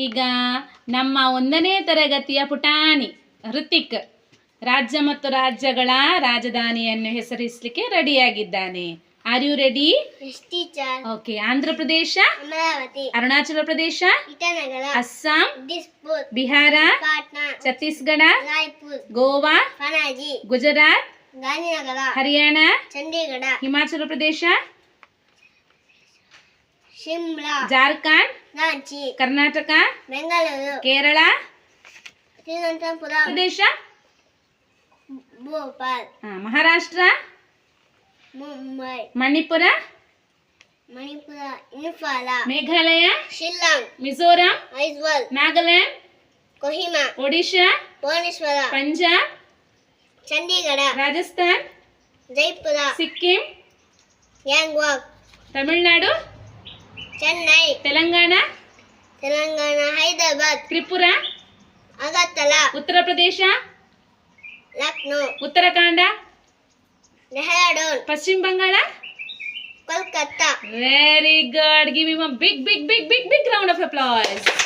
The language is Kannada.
ಈಗ ನಮ್ಮ 1ನೇ ತರಗತಿಯ ಪುಟಾಣಿ ಹೃತಿಕ್ ರಾಜ್ಯ ಮತ್ತು ರಾಜ್ಯಗಳ ರಾಜಧಾನಿಯನ್ನು ಹೆಸರಿಸಲಿಕ್ಕೆ ರೆಡಿಯಾಗಿದ್ದಾನೆ. Are you ready? Okay. Andhra Pradesh, Arunachal ಪ್ರದೇಶ, ಅಸ್ಸಾಂ, ಬಿಹಾರ, ಛತ್ತೀಸ್ಗಢ, ಗೋವಾ, ಗುಜರಾತ್, ಹರಿಯಾಣ, ಚಂಡೀಗಢ, ಹಿಮಾಚಲ ಪ್ರದೇಶ, ಶಿಮ್ಲಾ, ಜಾರ್ಖಂಡ್, ರಾಂಚಿ, ಕರ್ನಾಟಕ, ಬೆಂಗಳೂರು, ಕೇರಳ, ತಿರುವನಂತಪುರ ಪ್ರದೇಶ, ಭೋಪಾಲ್, ಮಹಾರಾಷ್ಟ್ರ, ಮುಂಬೈ, ಮಣಿಪುರ, ಇಂಫಾಲ, ಮೇಘಾಲಯ, ಶಿಲ್ಲಾಂಗ್, ಮಿಜೋರಾಂ, ಐಜ್ವಾಲ್, ನಾಗಾಲ್ಯಾಂಡ್, ಕೊಹಿಮಾ, ಒಡಿಶಾ, ಭುವನೇಶ್ವರ, ಪಂಜಾಬ್, ಚಂಡೀಗಢ, ರಾಜಸ್ಥಾನ್, ಜೈಪುರ, ಸಿಕ್ಕಿಂ, ಯಾಂಗ್ವಾಕ್, ತಮಿಳುನಾಡು, ಚೆನ್ನೈ, ತೆಲಂಗಾಣ, ಹೈದರಾಬಾದ್, ತ್ರಿಪುರ, ಅಗರ್ತಲಾ, ಉತ್ತರ ಪ್ರದೇಶ, ಲಕ್ನೋ, ಉತ್ತರಾಖಂಡ, ಡೆಹ್ರಾಡೂನ್, ಪಶ್ಚಿಮ Bangala, Kolkata. Very good. Give him a big round of applause.